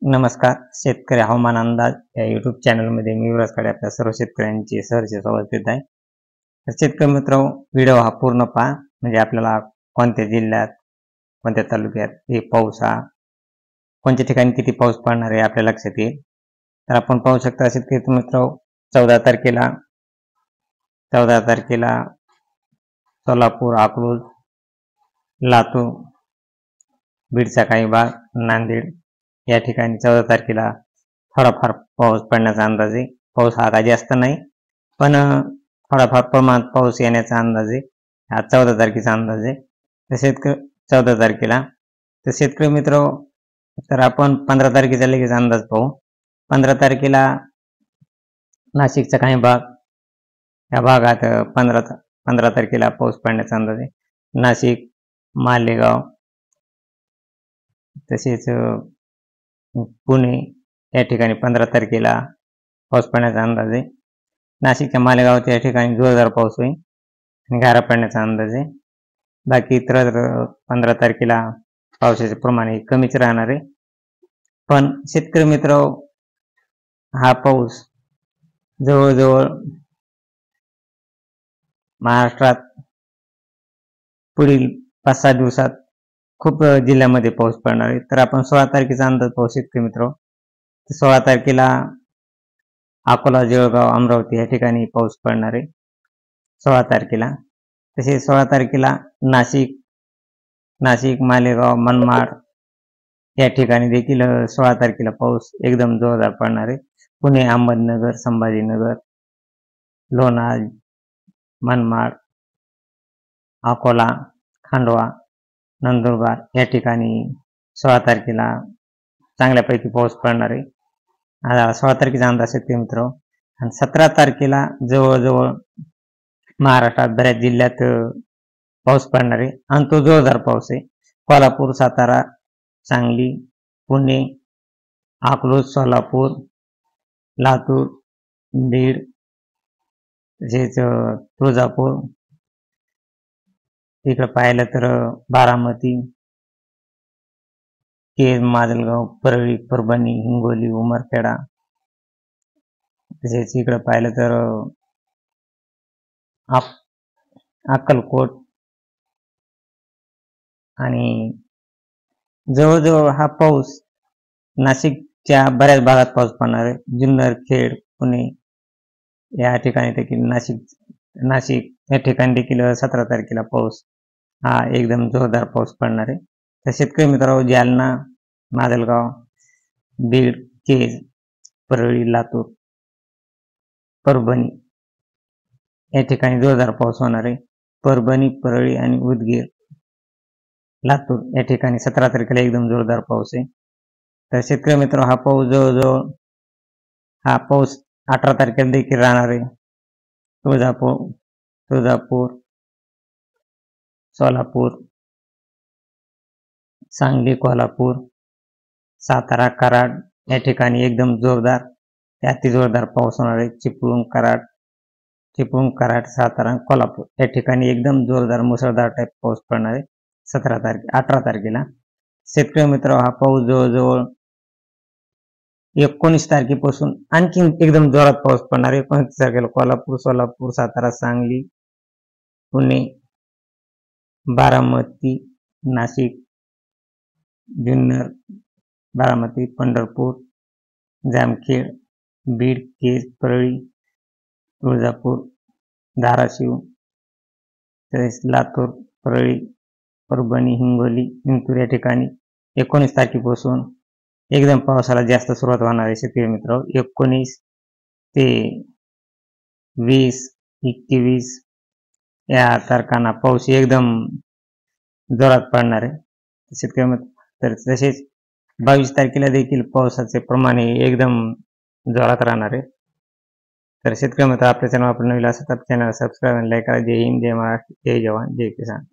नमस्कार. शेतकरी हवामान अंदाज या युट्यूब चॅनलमध्ये मी विराजकडे आपल्या सर्व शेतकऱ्यांचे सहर्ष स्वागत करीत आहे. तर शेतकरी मित्रांनो, व्हिडिओ हा पूर्ण पहा, म्हणजे आपल्याला कोणत्या जिल्ह्यात, कोणत्या तालुक्यात हे पाऊस हा कोणत्या ठिकाणी किती पाऊस पडणार आहे आपल्या लक्षात येईल. तर आपण पाहू शकता शेतकरी मित्रांनो, 14 तारखेला सोलापूर, अकलूज, लातूर, बीडचा काही भाग, नांदेड या ठिकाणी 14 तारखेला थोडाफार पाऊस पडण्याचा अंदाज आहे. पाऊस हा काही जास्त नाही, पण थोडाफार प्रमाणात पाऊस येण्याचा अंदाज आहे. हा 14 तारखेचा अंदाज आहे. तसेच 14 तारखेला तर शेतकरी मित्र, तर आपण 15 तारखेचा लगेच अंदाज पाहू. 15 तारखेला नाशिकचा काही भाग, या भागात 15 तारखेला पाऊस पडण्याचा अंदाज आहे. नाशिक, मालेगाव, तसेच पुणे या ठिकाणी 15 तारखेला पाऊस पडण्याचा अंदाज आहे. नाशिकच्या मालेगावच्या या ठिकाणी जोरदार पाऊस होईल आणि गारा पडण्याचा अंदाज आहे. बाकी इतर 15 तारखेला पावसाचे प्रमाण हे कमीच राहणार आहे. पण शेतकरी मित्र, हा पाऊस जवळजवळ महाराष्ट्रात पुढील 5-6 दिवसात खूप जिल्ह्यामध्ये पाऊस पडणार आहे. तर आपण 16 तारखेचा अंदाज पाहू शेतकरी मित्र. 16 तारखेला अकोला, जळगाव, अमरावती या ठिकाणी पाऊस पडणार आहे 16 तारखेला. तसेच 16 तारखेला नाशिक, मालेगाव, मनमाड या ठिकाणी देखील 16 तारखेला पाऊस एकदम जोरदार पडणार आहे. पुणे, अहमदनगर, संभाजीनगर, लोणार, मनमाड, अकोला, खांडवा, नंदुरबार या ठिकाणी 16 तारखेला चांगल्यापैकी पाऊस पडणार आहे. 16 तारखेचा अंदाज शेतकरी मित्र. आणि 17 तारखेला जवळजवळ महाराष्ट्रात बऱ्याच जिल्ह्यात पाऊस पडणार आहे आणि तो जोरदार पाऊस आहे. कोल्हापूर, सातारा, सांगली, पुणे, अकलूज, सोलापूर, लातूर, बीड, तसेच तुळजापूर, इकडे पाहिलं तर बारामती, केज, माजलगाव, परळी, परभणी, हिंगोली, उमरखेडा, तसेच इकडे पाहिलं तर अक्कलकोट, आणि जवळजवळ हा पाऊस नाशिकच्या बऱ्याच भागात पाऊस पडणार आहे. जुन्नर, खेड, पुणे या ठिकाणी देखील नाशिक या ठिकाणी देखील 17 तारखेला पाऊस हा एकदम जोरदार पाऊस पडणार आहे. तर शेतकरी मित्रांनो, जालना, माजलगाव, बीड, केज, परळी, लातूर, परभणी या ठिकाणी जोरदार पाऊस होणार आहे. परभणी, परळी आणि उदगीर, लातूर या ठिकाणी 17 तारखेला एकदम जोरदार पाऊस आहे. तर शेतकरी मित्र, हा पाऊस जवळजवळ 18 तारखेला देखील राहणार आहे. तुळजापूर, सोलापूर, सांगली, कोल्हापूर, सातारा, कराड या ठिकाणी एकदम जोरदार ते अति जोरदार पाऊस होणार आहे. चिपळूण, कराड, सातारा, कोल्हापूर या ठिकाणी एकदम जोरदार मुसळधार टाईप पाऊस पडणार आहे 18 तारखेला. शेतकरी मित्र, हा पाऊस जवळजवळ 19 तारखेपासून आणखी एकदम जोरात पाऊस पडणार आहे. 29 तारखेला कोल्हापूर, सोलापूर, सातारा, सांगली, पुणे, बारामती, नाशिक, जुन्नर, बारामती, पंढरपूर, जामखेड, बीड, केज, परळी, तुळजापूर, धाराशिव, तसेच लातूर, परळी, परभणी, हिंगोली, जिंतूर या ठिकाणी 19 तारखेपासून एकदम पावसाला जास्त सुरुवात होणार आहे. शेतकरी मित्र, 19 ते 20, 21 या तारखांना पाऊस एकदम जोरात पडणार आहे शेतकरी मित्र. तर तसेच 22 तारखेला देखील पावसाचे प्रमाण एकदम जोरात राहणार आहे. तर शेतकरी मित्र, आपल्या चॅनल आपण नवीन असेल तर चॅनल सबस्क्राईब आणि लाईक करा. जय हिंद, जय महाराष्ट्र, जय जवान, जय किसान.